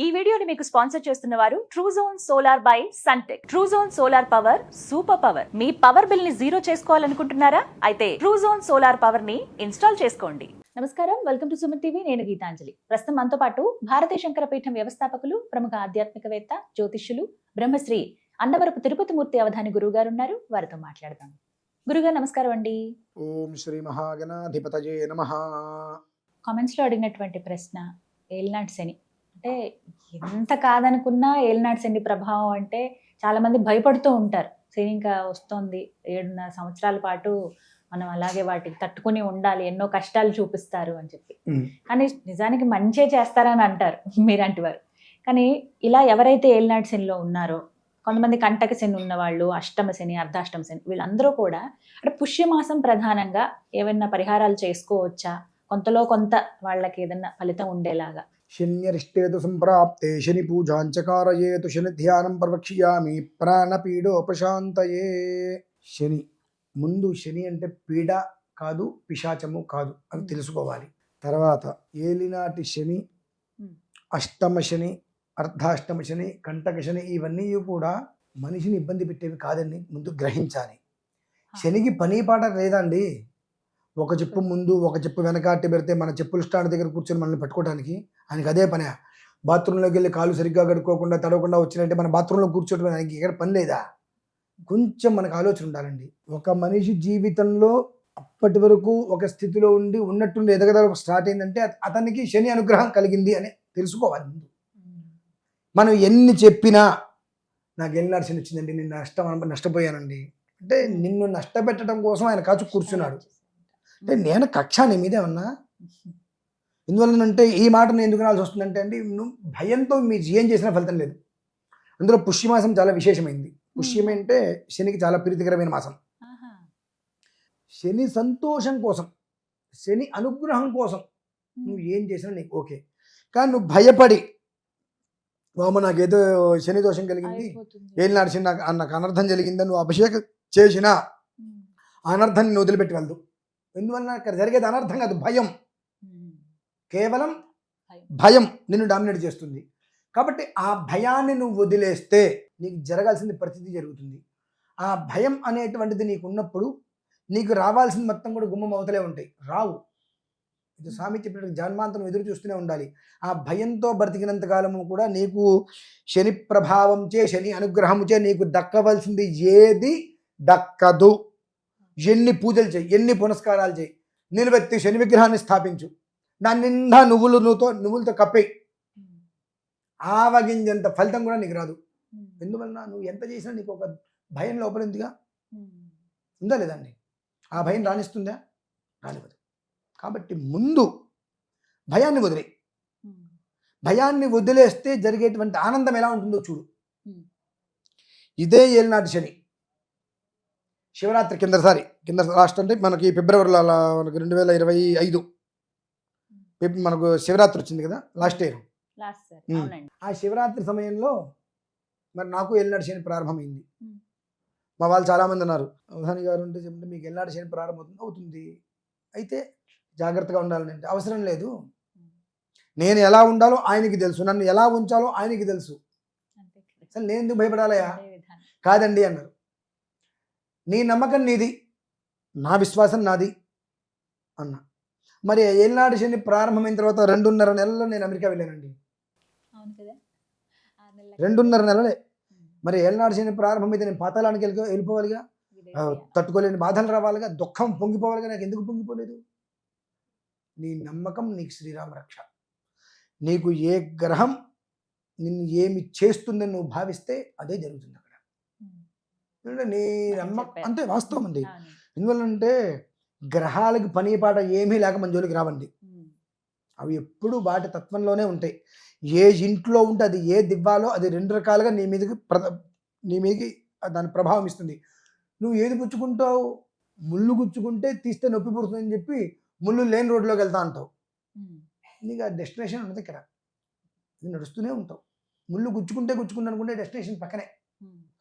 ఈ వీడియోని మీకు స్పాన్సర్ చేస్తున్న వారు Truzon solar by Suntek. Truzon solar power super power. మీ పవర్ బిల్ ని జీరో చేసుకోవాలనుకుంటున్నారా? అయితే ట్రూజోన్ సోలార్ పవర్ ని ఇన్స్టాల్ చేసుకోండి. నమస్కారం, వెల్కమ్ టు సుమన్ టీవీ. నేను గీతాంజలి. ప్రస్తుతం మనతో పాటు భారతీయ శంకరపీఠం వ్యవస్థాపకులు, ప్రముఖ ఆధ్యాత్మికవేత్త, జ్యోతిష్యులు, బ్రహ్మశ్రీ అన్నవరపు తిరుపతి మూర్తి అవధాని గురువు గారు ఉన్నారు. వారితో మాట్లాడదాం. గురుగారు నమస్కారం అండి. ఓం శ్రీ మహాగణాధిపతయే నమః. కామెంట్స్ లో అడిగినటువంటి ప్రశ్న, ఏలినాటి శని అంటే ఎంత కాదనుకున్నా ఏలినాటి శని ప్రభావం అంటే చాలా మంది భయపడుతూ ఉంటారు. శని ఇంకా వస్తుంది, 7.5 సంవత్సరాల పాటు మనం అలాగే వాటికి తట్టుకుని ఉండాలి, ఎన్నో కష్టాలు చూపిస్తారు అని చెప్పి. కానీ నిజానికి మంచే చేస్తారని అంటారు మీరంటి వారు. కానీ ఇలా ఎవరైతే ఏలినాటి శనిలో ఉన్నారో, కొంతమంది కంటక శని ఉన్నవాళ్ళు, అష్టమ శని, అర్ధాష్టమ శని, వీళ్ళందరూ కూడా అంటే పుష్యమాసం ప్రధానంగా ఏమైనా పరిహారాలు చేసుకోవచ్చా? కొంతలో కొంత వాళ్ళకి ఏదైనా ఫలితం ఉండేలాగా. శన్యరిష్టేతు సంప్రాప్తే శని పూజాంచకారయేతు శని ధ్యానం ప్రవక్ష్యామి ప్రాణపీడోపశాంతయే. శని ముందు శని అంటే పీడ కాదు, పిశాచము కాదు అని తెలుసుకోవాలి. తర్వాత ఏలినాటి శని, అష్టమ శని, అర్ధాష్టమ శని, కంటక శని, ఇవన్నీ కూడా మనిషిని ఇబ్బంది పెట్టేవి కాదని ముందు గ్రహించాలి. శనికి పని పాట లేదండి. ఒక చెప్పు ముందు ఒక చెప్పు వెనకాట్టి పెడితే మన చెప్పుల స్టాండ్ దగ్గర కూర్చొని మనల్ని పట్టుకోవడానికి ఆయనకి అదే పని. బాత్రూంలోకి వెళ్ళి కాళ్ళు సరిగ్గా కడుక్కోకుండా తడవకుండా వచ్చినట్టే మన బాత్రూంలో కూర్చోవడం ఆయనకి ఇక్కడ పని లేదా? కొంచెం మనకు ఆలోచన ఉండాలండి. ఒక మనిషి జీవితంలో అప్పటి వరకు ఒక స్థితిలో ఉండి ఉన్నట్టుండి ఎదగదల స్టార్ట్ అయిందంటే అతనికి శని అనుగ్రహం కలిగింది అని తెలుసుకోవాలి ముందు. మనం ఎన్ని చెప్పినా నాకు ఏలినాటి శని వచ్చిందండి, నేను నష్టపోయానండి అంటే నిన్ను నష్టపెట్టడం కోసం ఆయన కాచు కూర్చున్నాడు. అంటే నేను కక్ష నీ మీదే ఉన్నా. ఎందువల్లనంటే ఈ మాటను ఎందుకు నాల్సి వస్తుందంటే అండి, నువ్వు భయంతో మీరు ఏం చేసినా ఫలితం లేదు. అందులో పుష్యమాసం చాలా విశేషమైంది. పుష్యం అంటే శనికి చాలా ప్రీతికరమైన మాసం. శని సంతోషం కోసం, శని అనుగ్రహం కోసం నువ్వు ఏం చేసినా నీకు ఓకే. కానీ నువ్వు భయపడి వామ నాకేదో శని దోషం కలిగింది, ఏలినాడు శని నాకు అనర్థం జరిగిందని నువ్వు అభిషేకం చేసినా అనర్థాన్ని నువ్వు వదిలిపెట్టి వెళ్దు. ఎందువల్ల అక్కడ జరిగేది అనర్థం కాదు, భయం. కేవలం భయం నిన్ను డామినేట్ చేస్తుంది. కాబట్టి ఆ భయాన్ని నువ్వు వదిలేస్తే నీకు జరగాల్సింది ప్రతిదీ జరుగుతుంది. ఆ భయం అనేటువంటిది నీకు ఉన్నప్పుడు నీకు రావాల్సింది మొత్తం కూడా గుమ్మం అవతలే ఉంటాయి, రావు. ఇది స్వామి చెప్పినట్టు జన్మాంతరం ఎదురు చూస్తూనే ఉండాలి. ఆ భయంతో బ్రతికినంత కాలము కూడా నీకు శని ప్రభావం చే, శని అనుగ్రహము చే నీకు దక్కవలసింది ఏది దక్కదు. ఎన్ని పూజలు చేయి, ఎన్ని పునస్కారాలు చేయి, నిలబెత్తి శని విగ్రహాన్ని స్థాపించు, దాని నిండా నువ్వులతో కప్పేయి, ఆవగింజంత ఫలితం కూడా నీకు రాదు. ఎందువలన నువ్వు ఎంత చేసినా నీకు ఒక భయం లోపలిందిగా ఉందా లేదండి? ఆ భయం రాణిస్తుందా? రానివ్వదు. కాబట్టి ముందు భయాన్ని వదిలే. భయాన్ని వదిలేస్తే జరిగేటువంటి ఆనందం ఎలా ఉంటుందో చూడు. ఇదే ఏలినాటి శని. శివరాత్రి కింద లాస్ట్ అంటే మనకి ఫిబ్రవరిలో మనకి 2025 మనకు శివరాత్రి వచ్చింది కదా, లాస్ట్ ఇయర్. ఆ శివరాత్రి సమయంలో మరి నాకు ఏలినాటి శని ప్రారంభమైంది. మా వాళ్ళు చాలామంది అన్నారు, అవధాని గారు అంటే చెప్తే మీకు ఏలినాటి శని ప్రారంభం అవుతుంది, అయితే జాగ్రత్తగా ఉండాలని. అంటే అవసరం లేదు, నేను ఎలా ఉండాలో ఆయనకి తెలుసు, నన్ను ఎలా ఉంచాలో ఆయనకి తెలుసు, అసలు నేను ఎందుకు భయపడాలయా? కాదండి అన్నారు. నీ నమ్మకం నీది, నా విశ్వాసం నాది అన్న. మరి ఏలినాటి శని ప్రారంభమైన తర్వాత 2.5 నెలల్లో నేను అమెరికా వెళ్ళానండి. 2.5 నెలలే. మరి ఏలినాటి శని ప్రారంభమైతే నేను పాతాళానికి వెళ్ళిపోవాలిగా, తట్టుకోలేని బాధలు రావాలిగా, దుఃఖం పొంగిపోవాలిగా. నాకు ఎందుకు పొంగిపోలేదు? నీ నమ్మకం నీకు శ్రీరామ రక్ష. నీకు ఏ గ్రహం నిన్ను ఏమి చేస్తుందని నువ్వు భావిస్తే అదే జరుగుతుంది అక్కడ. నీ నమ్మకం అంతే, వాస్తవం అండి. ఎందువల్లంటే గ్రహాలకి పని పాట ఏమీ లేక మన జోలికి రావండి. అవి ఎప్పుడు వాటి తత్వంలోనే ఉంటాయి. ఏ ఇంట్లో ఉంటే అది ఏ దివ్వాలో అది 2 రకాలుగా నీ మీదకి దాని ప్రభావం ఇస్తుంది. నువ్వు ఏది గుచ్చుకుంటావు? ముళ్ళు గుచ్చుకుంటే తీస్తే నొప్పి పుడుతుందని చెప్పి ముళ్ళు లేని రోడ్లోకి వెళ్తా అంటావు. నీకు ఆ డెస్టినేషన్ ఉన్నది ఇక్కడ, ఇది నడుస్తూనే ఉంటావు. ముళ్ళు గుచ్చుకుంటే అనుకుంటే డెస్టినేషన్ పక్కనే.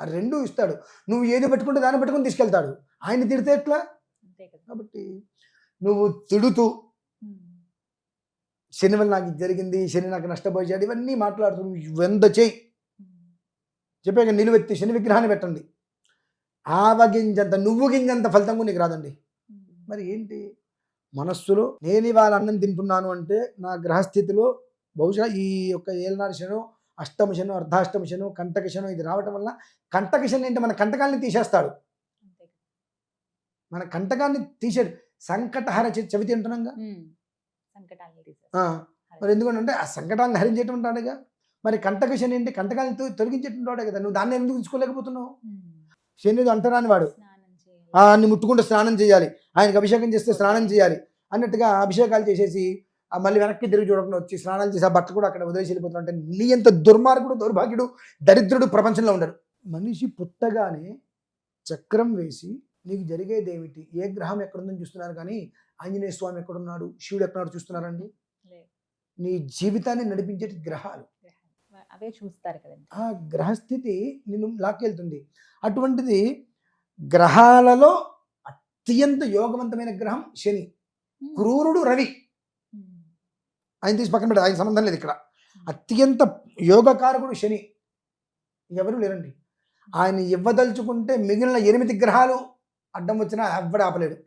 ఆ 2 ఇస్తాడు. నువ్వు ఏది పెట్టుకుంటే దాన్ని పెట్టుకుని తీసుకెళ్తాడు. ఆయన తిడితే ఎట్లా? కాబట్టి నువ్వు తిడుతూ శని వల్ల నాకు ఇది జరిగింది, శని నాకు నష్టపోయాడు, ఇవన్నీ మాట్లాడుతూ వెంద చేయి చెప్పాక నిలువెత్తి శని విగ్రహాన్ని పెట్టండి. ఆవగింజంత నువ్వు గింజంత ఫలితం కూడా నీకు రాదండి. మరి ఏంటి మనస్సులో నేను ఇవాళ అన్నం తింటున్నాను అంటే నా గ్రహస్థితిలో బహుశా ఈ యొక్క ఏలనాడు శను, అష్టమ శను, అర్ధాష్టమ శను, కంటక శను ఇది రావటం వల్ల కంటక శని అంటే మన కంటకాన్ని తీసేస్తాడు. మన కంటకాన్ని తీసాడు. సంకటహర చవితి అంటున్నాగా. మరి ఎందుకంటే ఆ సంకటాలను హరించేటువంటి వాడుగా. మరి కంటక శని అంటే కంటకాలను తొలగించేటువంటి వాడే కదా. నువ్వు దాన్ని ఎందుకు తీసుకోలేకపోతున్నావు? శని అంటరాని వాడు. అన్ని ముట్టుకుంటూ స్నానం చేయాలి, ఆయనకు అభిషేకం చేస్తే స్నానం చేయాలి అన్నట్టుగా అభిషేకాలు చేసేసి మళ్ళీ వెనక్కి తిరిగి చూడకుండా వచ్చి స్నానాలు చేసి ఆ బట్ట కూడా అక్కడ వదిలేసి వెళ్ళిపోతున్నాడు అంటే నీ ఎంత దుర్మార్గుడు, దౌర్భాగ్యుడు, దరిద్రుడు ప్రపంచంలో ఉండడు. మనిషి పుట్టగానే చక్రం వేసి నీకు జరిగేది ఏమిటి, ఏ గ్రహం ఎక్కడుందని చూస్తున్నారు కానీ ఆంజనేయ స్వామి ఎక్కడున్నాడు, శివుడు ఎక్కడున్నాడు చూస్తున్నారండి? నీ జీవితాన్ని నడిపించే గ్రహాలు అవే చూస్తారు కదండి. ఆ గ్రహస్థితి నిన్ను లాక్కెళ్తుంది. అటువంటిది గ్రహాలలో అత్యంత యోగవంతమైన గ్రహం శని. క్రూరుడు రవి, ఆయన తీసి పక్కన పెట్టి ఆయన సంబంధం లేదు ఇక్కడ. అత్యంత యోగకారకుడు శని, ఎవరు లేరండి. ఆయన ఇవ్వదలుచుకుంటే మిగిలిన 8 గ్రహాలు అడ్డం వచ్చినా ఎవ్వడు ఆపలేడు,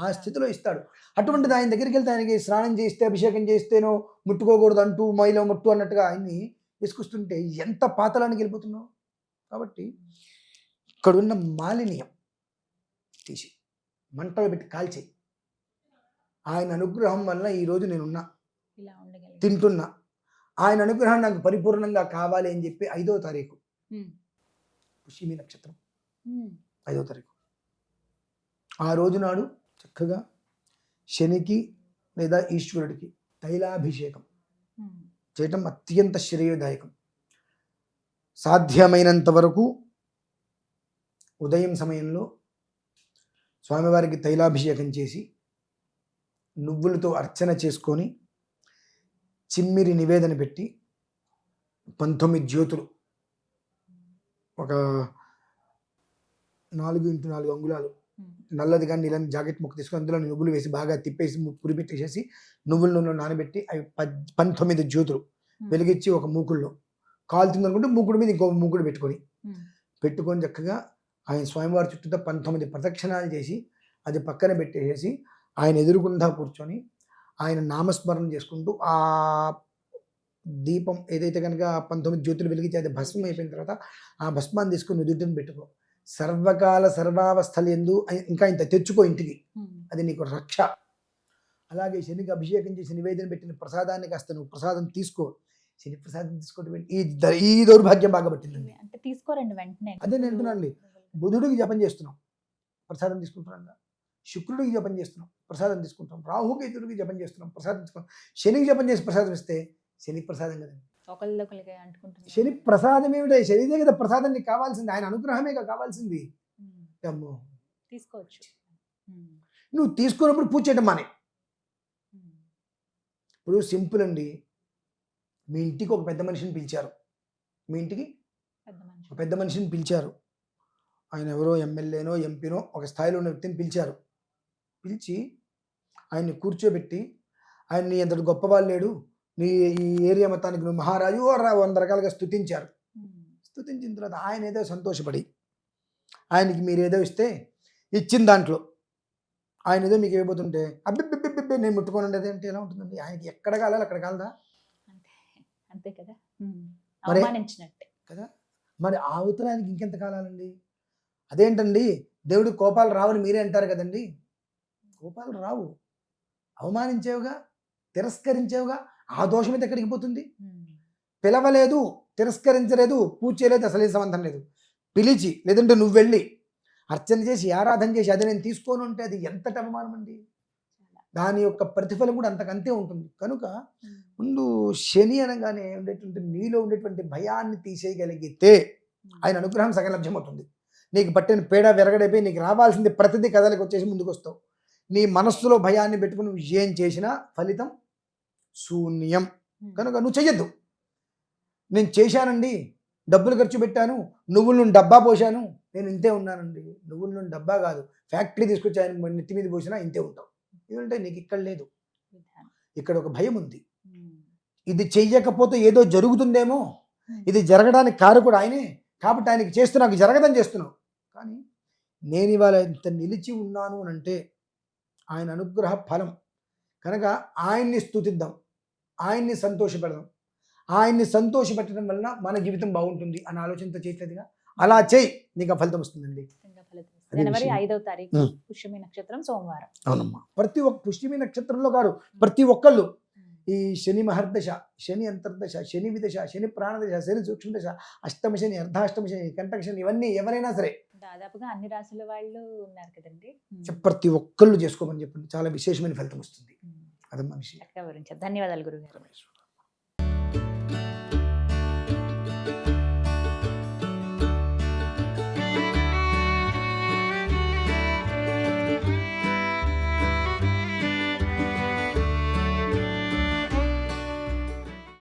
ఆ స్థితిలో ఇస్తాడు. అటువంటిది ఆయన దగ్గరికి వెళ్తే ఆయనకి స్నానం చేస్తే అభిషేకం చేస్తేనో ముట్టుకోకూడదు అంటూ మైలో ముట్టు అన్నట్టుగా ఆయన్ని తీసుకొస్తుంటే ఎంత పాతలానికి వెళ్ళిపోతున్నావు. కాబట్టి ఇక్కడున్న మాలిన్యం తీసి మంటలు పెట్టి కాల్చేయి. ఆయన అనుగ్రహం వల్ల ఈరోజు నేనున్నా, తింటున్నా. ఆయన అనుగ్రహం నాకు పరిపూర్ణంగా కావాలి అని చెప్పి 5వ తారీఖు పుష్యమి నక్షత్రం 5వ తారీఖు ఆ రోజు నాడు చక్కగా శనికి లేదా ఈశ్వరుడికి తైలాభిషేకం చేయటం అత్యంత శ్రేయోదాయకం. సాధ్యమైనంత వరకు ఉదయం సమయంలో స్వామివారికి తైలాభిషేకం చేసి నువ్వులతో అర్చన చేసుకొని చిమ్మిరి నివేదన పెట్టి 19 జ్యోతులు, ఒక 4x4 అంగుళాలు నల్లది కానీ నీళ్ళని జాకెట్ ముక్క తీసుకొని అందులో నువ్వులు వేసి బాగా తిప్పేసి పురి పెట్టేసేసి నువ్వుల నూనెలో నానబెట్టి అవి 19 జ్యోతులు వెలిగించి ఒక మూకుల్లో కాలుతుంది అనుకుంటే మూకుడు మీద ఇంకో మూకుడు పెట్టుకొని చక్కగా ఆయన స్వామివారి చుట్టూ 19 ప్రదక్షిణాలు చేసి అది పక్కన పెట్టేసి ఆయన ఎదురుకుండా కూర్చొని ఆయన నామస్మరణ చేసుకుంటూ ఆ దీపం ఏదైతే కనుక 19 జ్యోతులు వెలిగించి అది భస్మం అయిపోయిన తర్వాత ఆ భస్మాన్ని తీసుకొని నుదుటిని పెట్టుకో. సర్వకాల సర్వావస్థలు ఎందు ఇంకా ఇంత తెచ్చుకో ఇంటికి, అది నీకు రక్ష. అలాగే శనికి అభిషేకం చేసి నివేదన పెట్టిన ప్రసాదాన్ని కాస్త నువ్వు ప్రసాదం తీసుకో. శని ప్రసాదం తీసుకోవడం ఈ దౌర్భాగ్యం బాగా పట్టిందండి. అంటే తీసుకోరండి వెంటనే. అదే నేను అంటున్నానండి. బుధుడికి జపం చేస్తున్నాం, ప్రసాదం తీసుకుంటున్నాం. శుక్రుడికి జపం చేస్తున్నాం, ప్రసాదం తీసుకుంటాం. రాహుకేతుడికి జపం చేస్తున్నాం, ప్రసాదం తీసుకుంటాం. శనికి జపం చేసి ప్రసాదం ఇస్తే శని ప్రసాదం కదండి. శని ప్రసాదం ఏమిటో? శనిదే కదా ప్రసాదం నీకు కావాల్సింది, ఆయన అనుగ్రహమే కావాల్సింది. అమ్మో తీసుకోవచ్చు. నువ్వు తీసుకున్నప్పుడు పూజ చేయడం మానే. ఇప్పుడు సింపుల్ అండి. మీ ఇంటికి ఒక పెద్ద మనిషిని పిలిచారు, మీ ఇంటికి ఒక పెద్ద మనిషిని పిలిచారు. ఆయన ఎవరో ఎమ్మెల్యేనో ఎంపీనో ఒక స్థాయిలో ఉన్న వ్యక్తిని పిలిచారు. పిలిచి ఆయన్ని కూర్చోబెట్టి ఆయన్ని ఎంతటి గొప్పవాళ్ళు లేడు, నీ ఈ ఏరియా మొత్తానికి నువ్వు మహారాజు 100 రకాలుగా స్తుతించారు. స్తుతించిన తర్వాత ఆయన ఏదో సంతోషపడి ఆయనకి మీరు ఏదో ఇస్తే ఇచ్చిన దాంట్లో ఆయన ఏదో మీకు ఇవ్వబోతుంటే అబ్బిబ్బిబ్బిబ్బి నేను ముట్టుకొని ఉండేది అంటే ఎలా ఉంటుందండి? ఆయనకి ఎక్కడ కాలాలి అక్కడ కాలదా? అంతే కదా, మరి అవమానించినట్టే కదా. మరి ఆ అవతరానికి ఇంకెంత కాలాలండి? అదేంటండి దేవుడి కోపాలు రావని మీరే అంటారు కదండి. కోపాలు రావు, అవమానించేవుగా, తిరస్కరించేవుగా. ఆ దోషం అయితే ఎక్కడికి పోతుంది? పిలవలేదు, తిరస్కరించలేదు, పూజ చేయలేదు, అసలు సంబంధం లేదు. పిలిచి లేదంటే నువ్వు వెళ్ళి అర్చన చేసి ఆరాధన చేసి అది నేను తీసుకోను అంటే అది ఎంతటి అవమానం అండి. దాని యొక్క ప్రతిఫలం కూడా అంతకంతే ఉంటుంది. కనుక ముందు శని అనగానే ఉండేటువంటి నీలో ఉండేటువంటి భయాన్ని తీసేయగలిగితే ఆయన అనుగ్రహం సగం లభ్యమవుతుంది. నీకు పట్టిన పేడ విరగడైపోయి నీకు రావాల్సింది ప్రతిదీ కథలకు వచ్చేసి ముందుకు వస్తావు. నీ మనస్సులో భయాన్ని పెట్టుకుని నువ్వు ఏం చేసినా ఫలితం శూన్యం. కనుక నువ్వు చెయ్యొద్దు. నేను చేశానండి, డబ్బులు ఖర్చు పెట్టాను, నువ్వుల నుండి డబ్బా పోసాను, నేను ఇంతే ఉన్నానండి. నువ్వుల నుండి డబ్బా కాదు, ఫ్యాక్టరీ తీసుకొచ్చి ఆయన నెత్తి మీద పోసినా ఇంతే ఉంటావు. ఎందుకంటే నీకు ఇక్కడ లేదు. ఇక్కడ ఒక భయం ఉంది. ఉమ్, ఇది చెయ్యకపోతే ఏదో జరుగుతుందేమో, ఉమ్, ఇది జరగడానికి కారకుడు ఆయనే, కాబట్టి ఆయనకి చేస్తూ నాకు జరగదని చేస్తున్నావు. కానీ నేను ఇవాళ ఇంత నిలిచి ఉన్నాను అని అంటే ఆయన అనుగ్రహ ఫలం కనుక ఆయన్ని స్తుతిద్దాం, ఆయన్ని సంతోషపెడదాం. ఆయన్ని సంతోషపెట్టడం వలన మన జీవితం బాగుంటుంది అన్న ఆలోచనతో చేయట్లేదుగా. అలా చేయి, నీకు ఆ ఫలితం వస్తుందండి. ఖచ్చితంగా ఫలితం ఇస్తుంది. అదే జనవరి విషయం. 5వ తారీఖు ఉమ్. పుష్యమి నక్షత్రం సోమవారం. అవునమ్మా. ప్రతి ఒక్క పుష్యమి నక్షత్రంలో గారు ప్రతి ఒక్కళ్ళు ఈ శని మహర్దశ, శని అంతర్దశ, శని విదశ, శని ప్రాణదశ, శని సూక్ష్మదశ, అష్టమ శని, అర్ధాష్టమ శని, కంటక శని, ఇవన్నీ ఎవరైనా సరే దాదాపుగా అన్ని రాసుల వాళ్ళు ఉన్నారు కదండి. ప్రతి ఒక్కళ్ళు చేసుకోమని చెప్పండి, చాలా విశేషమైన ఫలితం వస్తుంది. ఉమ్, అదమ్మా విషయం. చక్కగా వివరించారు. ధన్యవాదాలు గురుగారు. రమేష్.